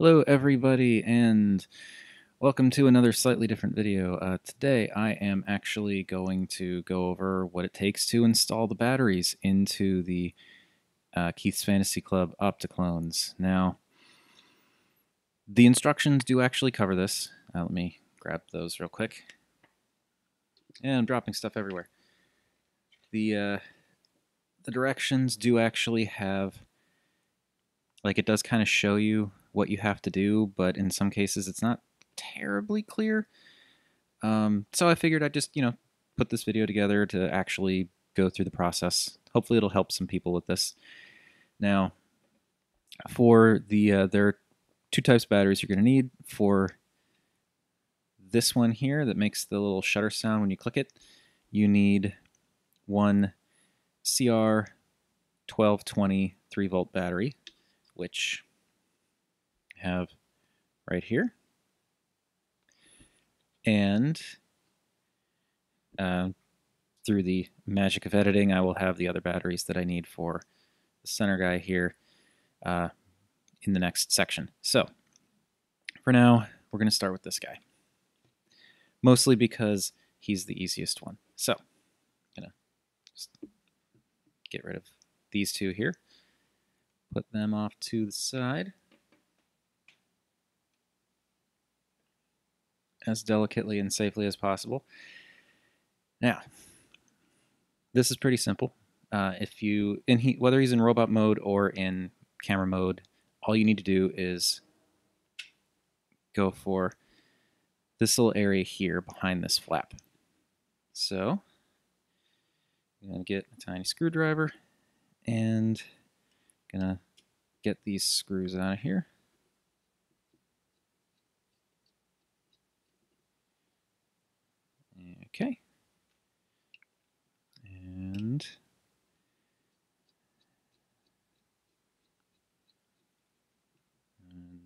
Hello everybody and welcome to another slightly different video. Today I am actually going to go over what it takes to install the batteries into the Keith's Fantasy Club Opticlones. Now, the instructions do actually cover this. Let me grab those real quick. And I'm dropping stuff everywhere. The directions do actually have, it does kind of show you what you have to do, but in some cases it's not terribly clear. So I figured I'd just, put this video together to actually go through the process. Hopefully it'll help some people with this. Now, for there are two types of batteries you're going to need. For this one here that makes the little shutter sound when you click it, you need one CR 1220 3-volt battery, which I have right here. And through the magic of editing, I will have the other batteries that I need for the center guy here in the next section. So for now, we're going to start with this guy, mostly because he's the easiest one. So I'm going to just get rid of these two here, put them off to the side as delicately and safely as possible. Now, this is pretty simple. Whether he's in robot mode or in camera mode, all you need to do is go for this little area here behind this flap. So I'm going to get a tiny screwdriver and I'm going to get these screws out of here. Okay. And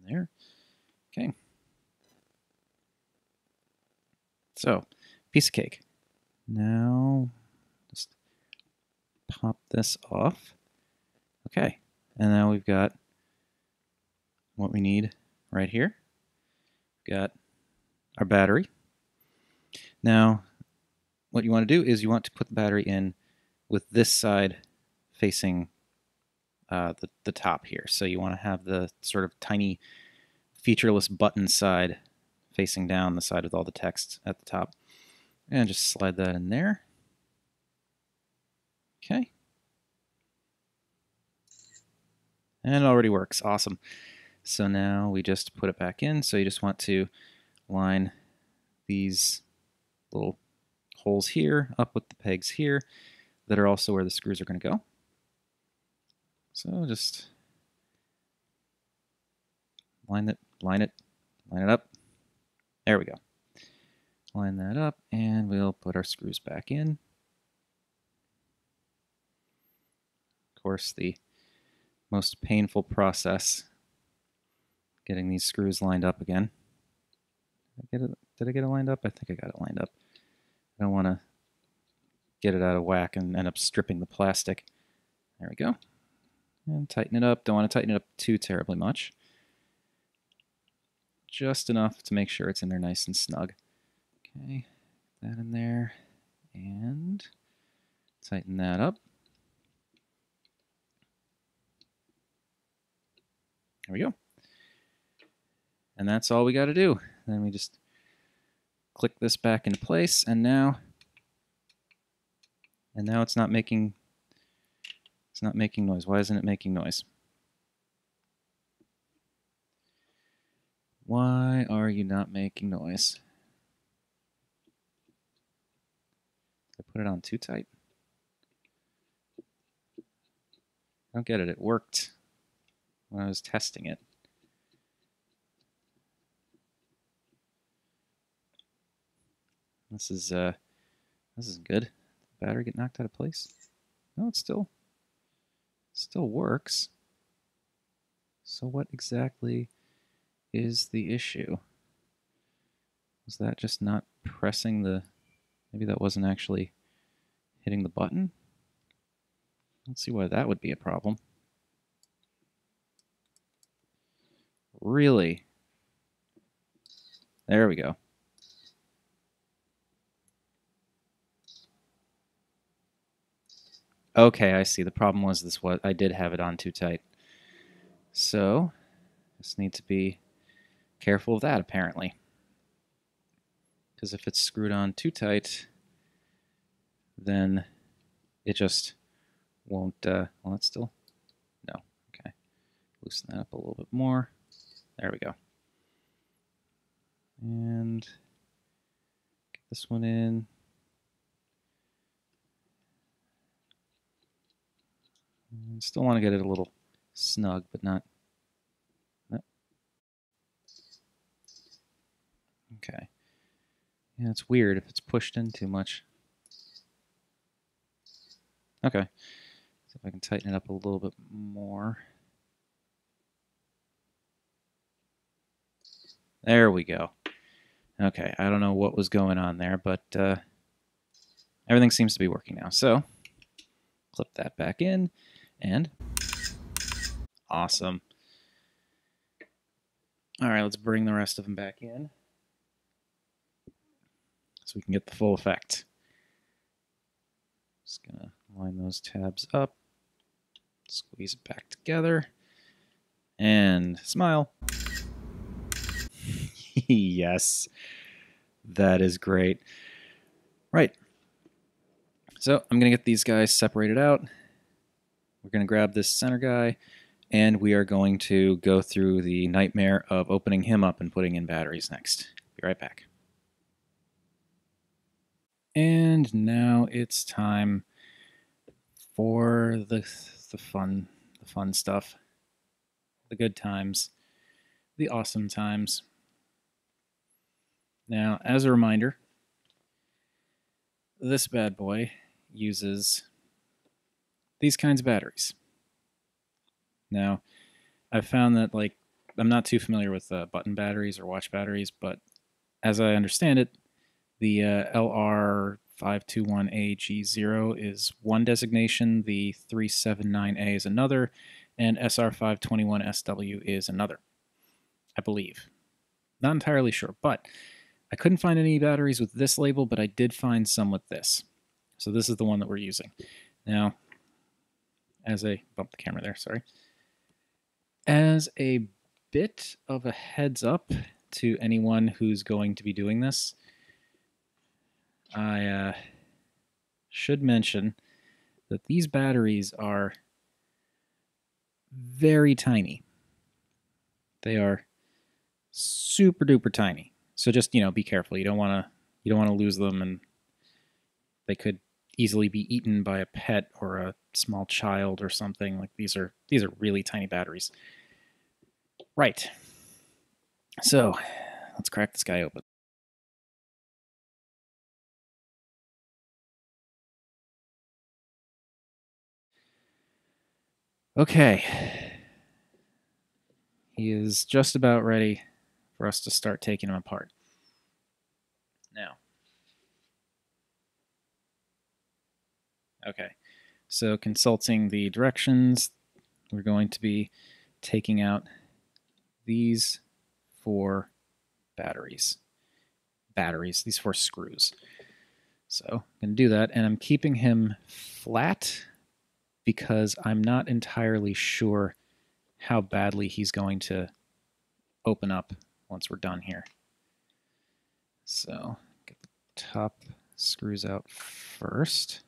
there. Okay. So, piece of cake. Now, just pop this off. Okay. And now we've got what we need right here. We've got our battery. Now, what you want to do is you want to put the battery in with this side facing the top here. So you want to have the sort of tiny featureless button side facing down, the side with all the text at the top. And just slide that in there. Okay. And it already works. Awesome. So now we just put it back in. So you just want to line these little holes here up with the pegs here that are also where the screws are going to go. So just line it up. There we go. Line that up, and we'll put our screws back in. Of course, the most painful process, getting these screws lined up again. Did I get it lined up? I think I got it lined up. I don't want to get it out of whack and end up stripping the plastic. There we go. And tighten it up. Don't want to tighten it up too terribly much. Just enough to make sure it's in there nice and snug. Okay, that in there, and tighten that up. There we go. And that's all we got to do. Then we just click this back into place, and now it's not making noise. Why isn't it making noise? Why are you not making noise? Did I put it on too tight? I don't get it. It worked when I was testing it. This isn't good. The battery get knocked out of place? No, it still works. So what exactly is the issue? Was that just not pressing the... Maybe that wasn't actually hitting the button? Let's see why that would be a problem. Really? There we go. Okay, I see. The problem was this was I did have it on too tight. So, just need to be careful of that, apparently. Because if it's screwed on too tight, then it just won't, well, it's still, no, okay. Loosen that up a little bit more. There we go. And get this one in. And still want to get it a little snug, but not. Okay. Yeah, it's weird if it's pushed in too much. Okay. See if I can tighten it up a little bit more. There we go. Okay, I don't know what was going on there, but everything seems to be working now. So, clip that back in, and awesome. All right, let's bring the rest of them back in so we can get the full effect. Just gonna line those tabs up, squeeze it back together, and smile. Yes, that is great. Right. So I'm gonna get these guys separated out. We're gonna grab this center guy, and we are going to go through the nightmare of opening him up and putting in batteries next. Be right back. And now it's time for the fun stuff, the good times, the awesome times. Now, as a reminder, this bad boy uses these kinds of batteries. Now, I've found that I'm not too familiar with button batteries or watch batteries, but as I understand it, the LR521AG0 is one designation, the 379A is another, and SR521SW is another, I believe. Not entirely sure, but I couldn't find any batteries with this label, but I did find some with this. So this is the one that we're using. Now, bump the camera there, sorry. As a bit of a heads up to anyone who's going to be doing this, I should mention that these batteries are very tiny. They are super duper tiny. So just, be careful. You don't want to lose them, and they could easily be eaten by a pet or a small child or something. Like these are really tiny batteries. Right. So, let's crack this guy open. Okay. He is just about ready for us to start taking him apart. Now. Okay. So, consulting the directions, we're going to be taking out these 4 batteries. These 4 screws. So I'm going to do that, and I'm keeping him flat because I'm not entirely sure how badly he's going to open up once we're done here. So get the top screws out first.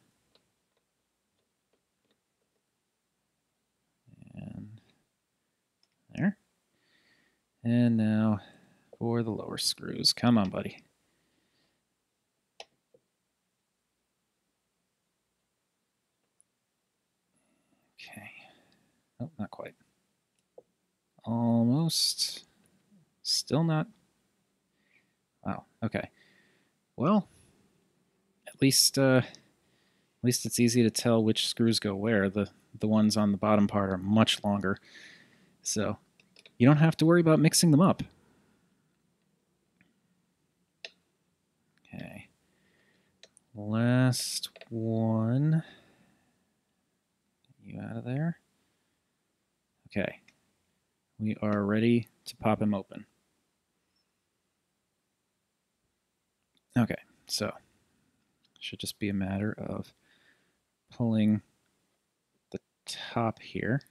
And there. And now for the lower screws. Come on, buddy. Okay. Oh, not quite. Almost. Still not. Wow. Okay. Well, at least it's easy to tell which screws go where. The ones on the bottom part are much longer, so you don't have to worry about mixing them up. Okay. Last one. You out of there? Okay. we are ready to pop him open. Okay, so it should just be a matter of pulling the top here.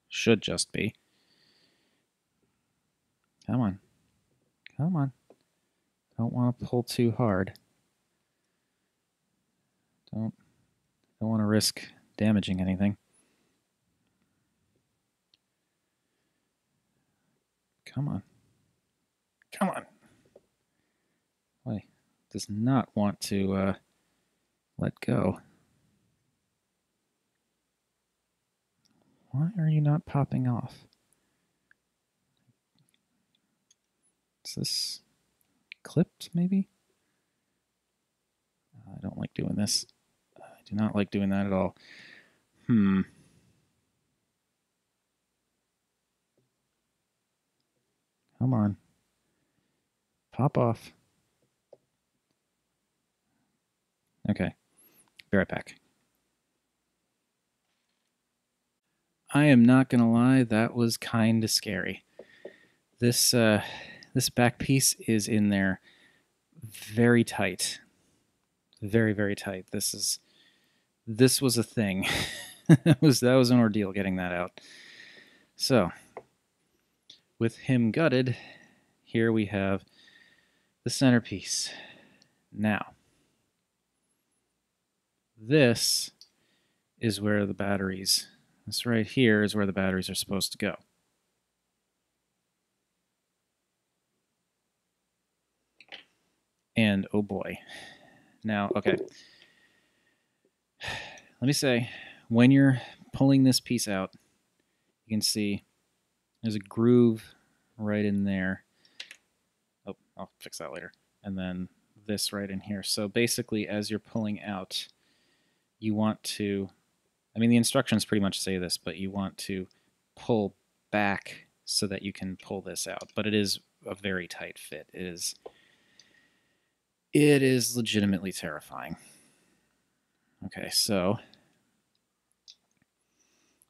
Should just be. Come on. Come on. Don't want to pull too hard. Don't want to risk damaging anything. Come on. Come on. Wait, does not want to let go. Why are you not popping off? Is this clipped, maybe? I don't like doing this. I do not like doing that at all. Come on. Pop off. Okay. Be right back. I am not going to lie, that was kind of scary. This back piece is in there very tight. Very, very tight. This was a thing. that was an ordeal getting that out. So, with him gutted, here we have the centerpiece. Now, this is where the batteries, this right here is where the batteries are supposed to go. And oh boy. Now, okay. Let me say, when you're pulling this piece out, you can see there's a groove right in there. Oh, I'll fix that later. And then this right in here. So basically, as you're pulling out, you want to, I mean, the instructions pretty much say this, but you want to pull back so that you can pull this out. But it is a very tight fit. It is legitimately terrifying. Okay, so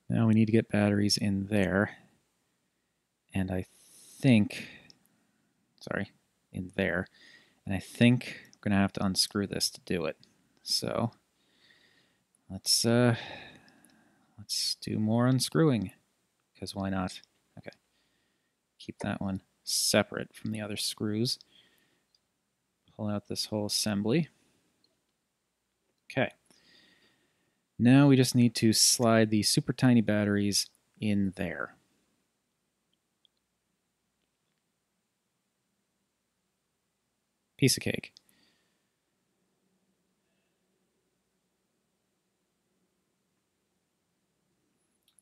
now we need to get batteries in there. And I think, sorry, in there. And I think we're going to have to unscrew this to do it. So let's do more unscrewing, because why not? Okay, keep that one separate from the other screws. Pull out this whole assembly. Okay. Now we just need to slide the super tiny batteries in there. Piece of cake.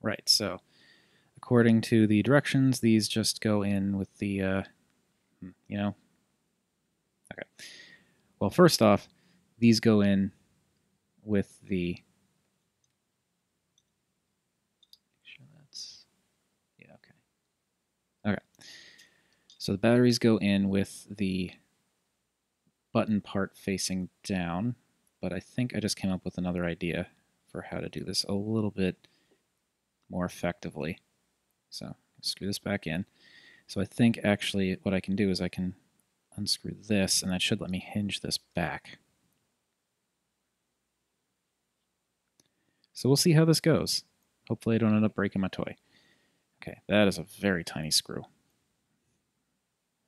Right, so according to the directions, these just go in with the, you know. Okay. Well, first off, these go in with the, sure that's, yeah, okay. Okay. So the batteries go in with the button part facing down, but I think I just came up with another idea for how to do this a little bit more effectively. So screw this back in. So I think actually what I can do is I can unscrew this, and that should let me hinge this back. So we'll see how this goes. Hopefully I don't end up breaking my toy. Okay, that is a very tiny screw.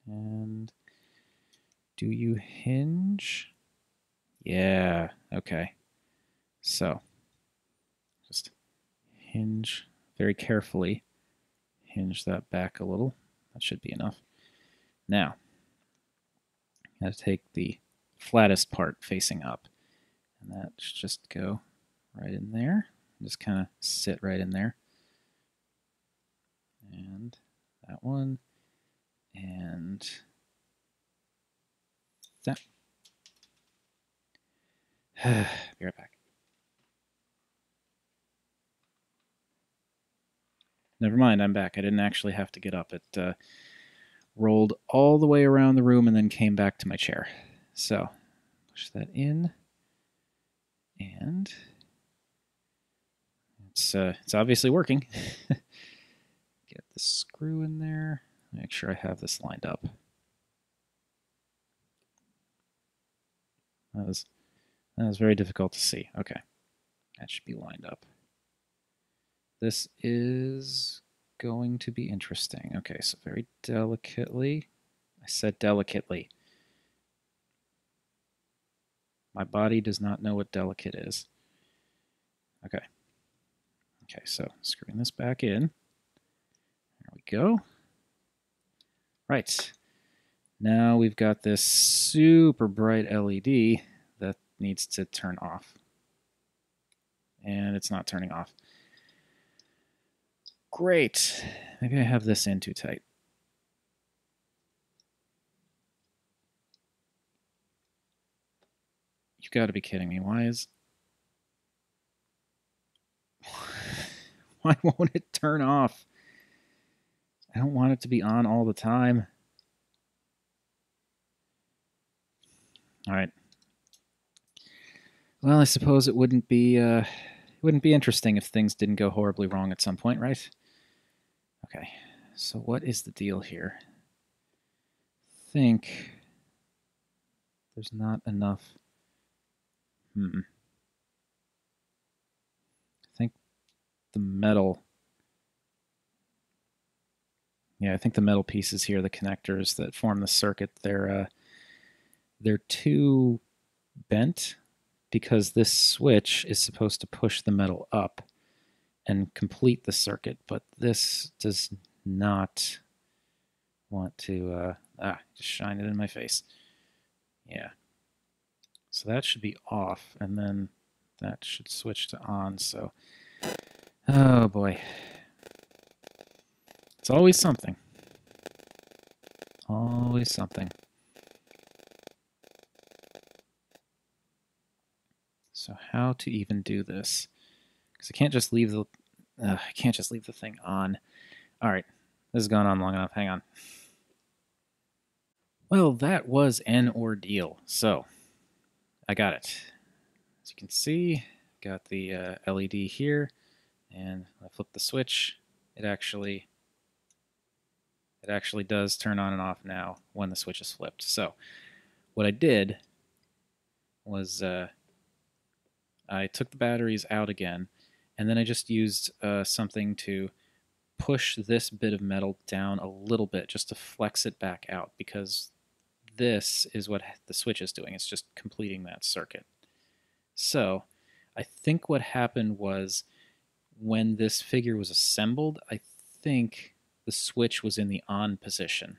And do you hinge? Yeah, okay. So just hinge very carefully. Hinge that back a little. That should be enough. Now, I got to take the flattest part facing up, and that should just go right in there. Just kind of sit right in there. And that one, and that. Be right back. Never mind, I'm back. I didn't actually have to get up. It rolled all the way around the room and then came back to my chair. So, push that in. And It's obviously working. Get the screw in there. Make sure I have this lined up. That was very difficult to see. Okay, that should be lined up. This is going to be interesting. Okay, so very delicately. I said delicately. My body does not know what delicate is. Okay. Okay, so screwing this back in. There we go. Right. Now we've got this super bright LED that needs to turn off. And it's not turning off. Great. Maybe I have this in too tight. You've got to be kidding me. Why won't it turn off? I don't want it to be on all the time. All right. Well, I suppose it wouldn't be interesting if things didn't go horribly wrong at some point, right? Okay. So what is the deal here? I think there's not enough. I think the metal. Yeah, I think the metal pieces here, the connectors that form the circuit, they're too bent because this switch is supposed to push the metal up and complete the circuit, but this does not want to just shine it in my face. Yeah. So that should be off, and then that should switch to on. So, oh boy. It's always something. Always something. So how to even do this? Because I can't just leave the thing on. All right, this has gone on long enough. Hang on. Well, that was an ordeal. So I got it. As you can see, got the LED here, and I flip the switch. It actually does turn on and off now when the switch is flipped. So what I did was I took the batteries out again, and then I just used something to push this bit of metal down a little bit just to flex it back out, because this is what the switch is doing. It's just completing that circuit. So I think what happened was when this figure was assembled, I think the switch was in the on position.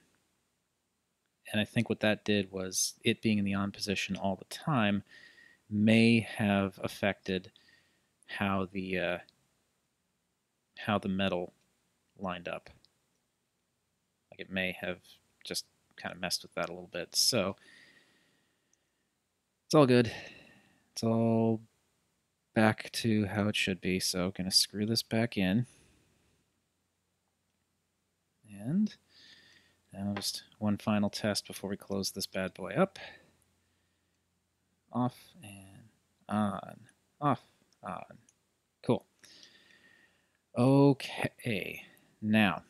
And I think what that did was it being in the on position all the time may have affected how the metal lined up. Like it may have just kind of messed with that a little bit. So it's all good. It's all back to how it should be. So I'm going to screw this back in. And now just one final test before we close this bad boy up. Off and on. Off, on. Cool. Okay. Now,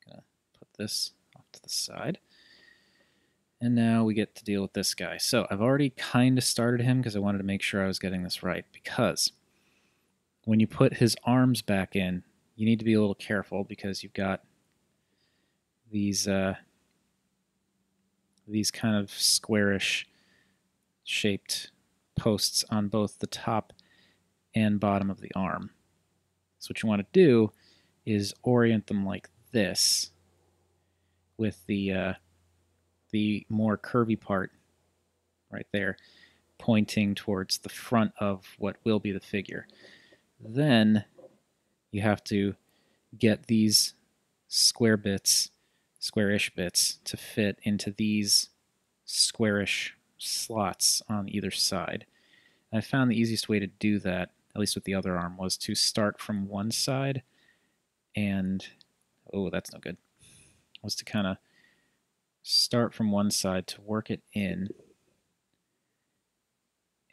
I'm going to put this off to the side. And now we get to deal with this guy. So I've already kind of started him because I wanted to make sure I was getting this right. Because when you put his arms back in, you need to be a little careful because you've got these kind of squarish shaped posts on both the top and bottom of the arm. So what you want to do is orient them like this, with the more curvy part right there pointing towards the front of what will be the figure. Then you have to get these squarish bits to fit into these squarish slots on either side. And I found the easiest way to do that, at least with the other arm, was to start from one side and, oh, that's no good, was to kind of start from one side to work it in,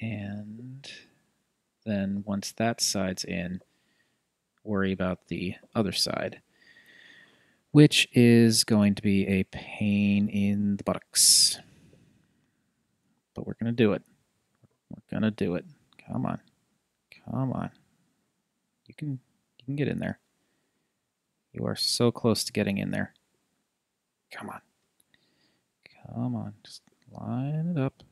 and then once that side's in, worry about the other side, which is going to be a pain in the buttocks. But we're going to do it. We're going to do it. Come on. Come on. You can get in there. You are so close to getting in there. Come on. Come on. Just line it up.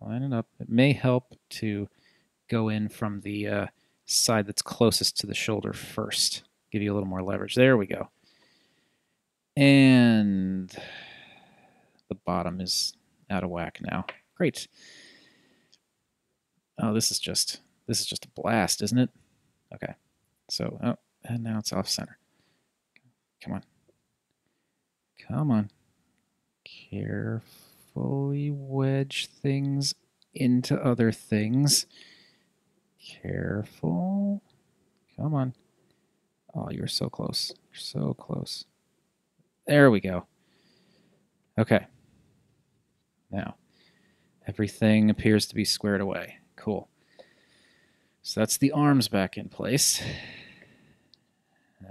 Line it up. It may help to go in from the side that's closest to the shoulder first. Give you a little more leverage. There we go. And the bottom is out of whack now. Great. Oh, this is just a blast, isn't it? Okay. So, oh, and now it's off center. Come on. Come on. Carefully wedge things into other things. Careful. Come on. Oh, you're so close. You're so close. There we go. Okay. Now, everything appears to be squared away. Cool. So that's the arms back in place.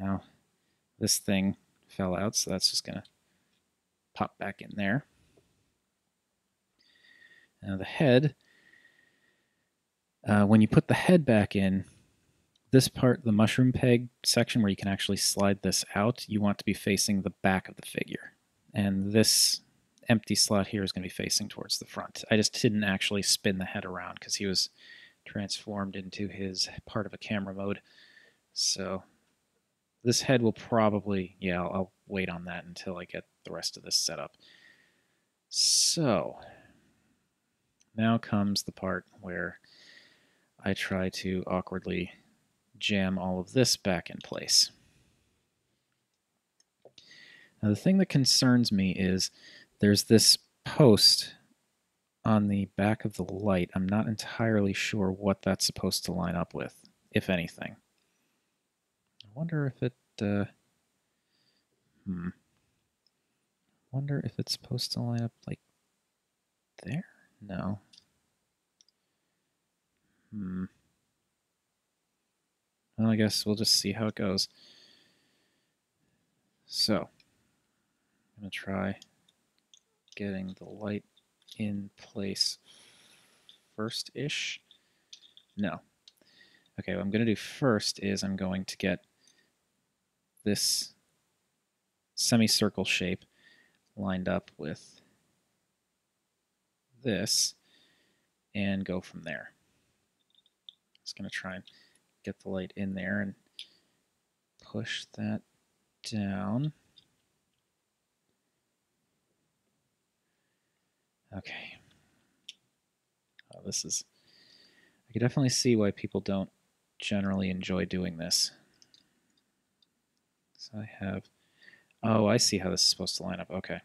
Now, this thing fell out, so that's just going to pop back in there. Now the head, when you put the head back in, this part, the mushroom peg section where you can actually slide this out, you want to be facing the back of the figure. And this empty slot here is going to be facing towards the front. I just didn't actually spin the head around because he was transformed into his part of a camera mode. So this head will probably, yeah, I'll wait on that until I get the rest of this set up. So now comes the part where I try to awkwardly jam all of this back in place. Now the thing that concerns me is there's this post on the back of the light. I'm not entirely sure what that's supposed to line up with, if anything. I wonder if it, wonder if it's supposed to line up like there? No. Well, I guess we'll just see how it goes. So, I'm going to try getting the light in place first-ish. No. Okay, what I'm going to do first is I'm going to get this semicircle shape lined up with this and go from there. Just going to try and get the light in there and push that down. Okay. Oh, this is... I can definitely see why people don't generally enjoy doing this. So I have... Oh, I see how this is supposed to line up. Okay.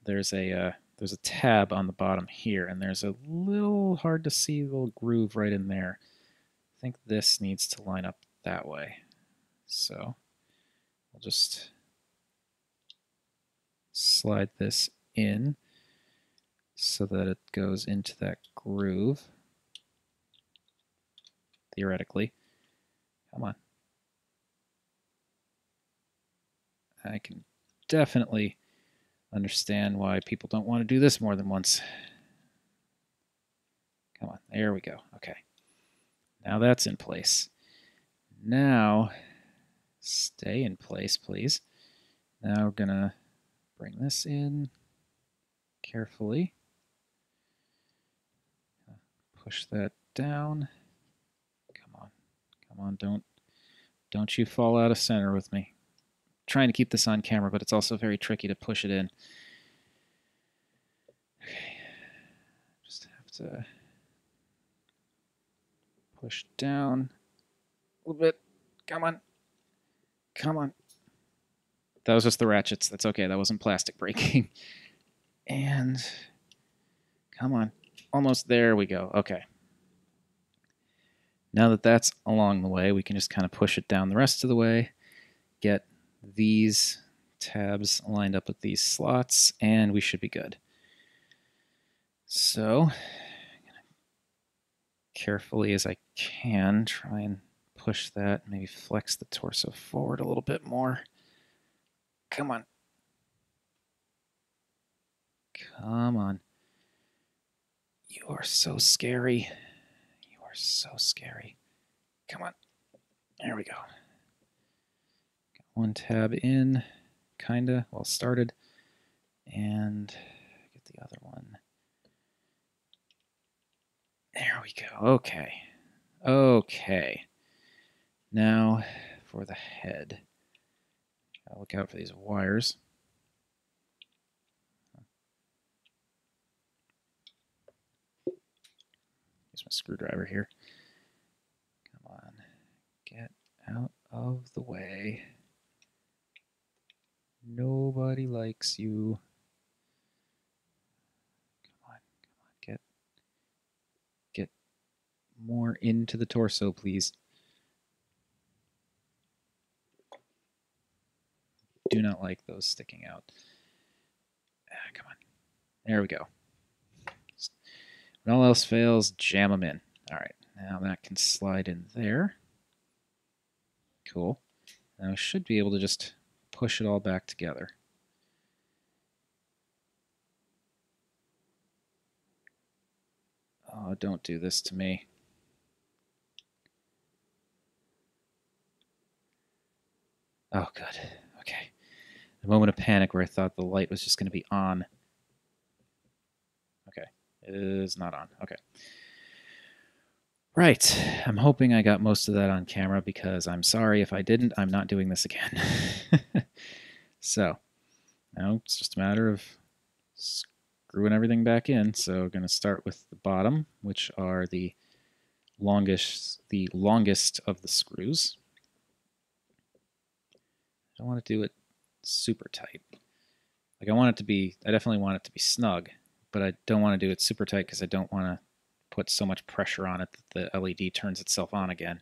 There's a tab on the bottom here, and there's a little hard to see little groove right in there. I think this needs to line up that way. So I'll just slide this in so that it goes into that groove, theoretically. Come on. I can definitely understand why people don't want to do this more than once. Come on, there we go. Okay. Now that's in place. Now, stay in place, please. Now we're going to bring this in carefully. Push that down. Come on. Come on, don't you fall out of center with me. I'm trying to keep this on camera, but it's also very tricky to push it in. Okay. Just have to push down a little bit. Come on. Come on. That was just the ratchets. That's okay. That wasn't plastic breaking. And come on. Almost there we go. Okay. Now that that's along the way, we can just kind of push it down the rest of the way, get these tabs lined up with these slots, and we should be good. So, I'm going to carefully as I can. Try and push that. Maybe flex the torso forward a little bit more. Come on. Come on. You are so scary. You are so scary. Come on. There we go. Got one tab in, kinda, well started. And get the other one. There we go. Okay. Okay. Now for the head. Gotta look out for these wires. Use my screwdriver here. Come on. Get out of the way. Nobody likes you. Come on. Come on. Get more into the torso, please. Do not like those sticking out. Come on. There we go. When all else fails, jam them in. All right, now that can slide in there. Cool. Now I should be able to just push it all back together. Oh, don't do this to me. Oh, good. Okay. The moment of panic where I thought the light was just going to be on. Okay. It is not on. Okay. Right. I'm hoping I got most of that on camera because I'm sorry if I didn't. I'm not doing this again. So, now it's just a matter of screwing everything back in. So we're going to start with the bottom, which are the longest of the screws. I don't want to do it super tight. Like I definitely want it to be snug, but I don't want to do it super tight because I don't want to put so much pressure on it that the LED turns itself on again.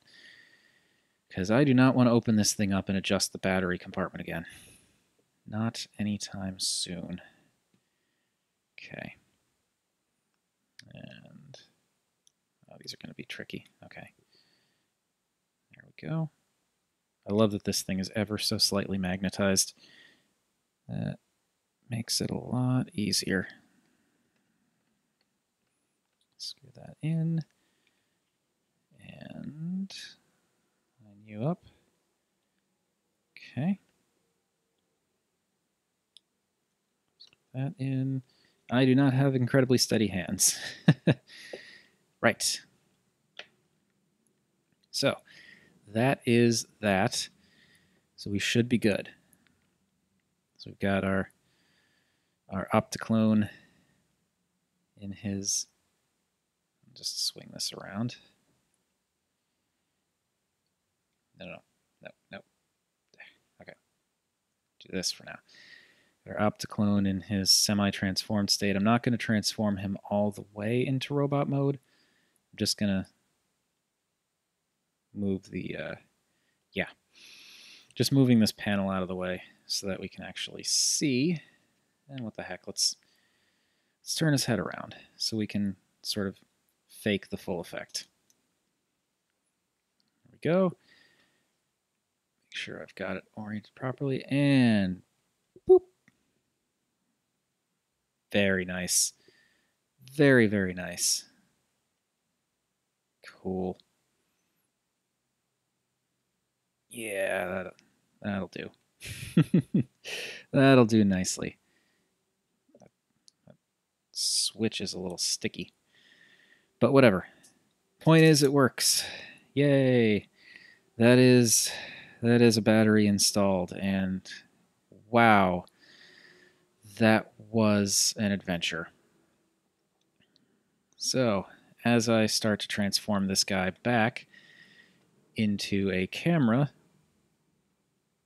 Because I do not want to open this thing up and adjust the battery compartment again. Not anytime soon. Okay. And oh, these are going to be tricky. Okay. There we go. I love that this thing is ever so slightly magnetized. That makes it a lot easier. Screw that in. And line you up. Okay. Screw that in. I do not have incredibly steady hands. Right. So that is that. So we should be good. So we've got our Opticlone in his. I'll just swing this around. No. Okay. Do this for now. Our Opticlone in his semi-transformed state. I'm not going to transform him all the way into robot mode. I'm just going to move the, just moving this panel out of the way so that we can actually see. And what the heck, let's turn his head around so we can sort of fake the full effect. There we go. Make sure I've got it oriented properly, and boop. Very nice. Very, very nice. Cool. Yeah, that'll do. That'll do nicely. That switch is a little sticky. But whatever. Point is, it works. Yay. That is a battery installed, and wow. That was an adventure. So, as I start to transform this guy back into a camera,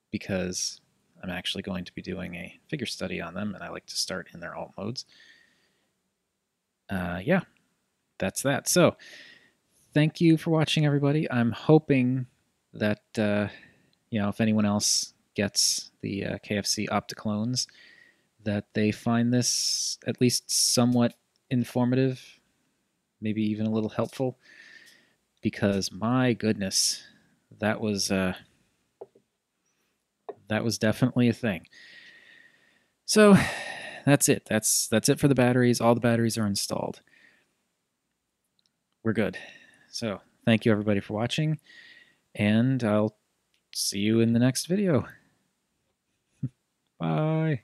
because I'm actually going to be doing a figure study on them, and I like to start in their alt modes. Yeah, that's that. So, thank you for watching, everybody. I'm hoping that, if anyone else gets the KFC Opticlones, that they find this at least somewhat informative, maybe even a little helpful. because my goodness, that was definitely a thing. So that's it. That's it for the batteries. All the batteries are installed. We're good. So thank you everybody for watching, and I'll see you in the next video. Bye.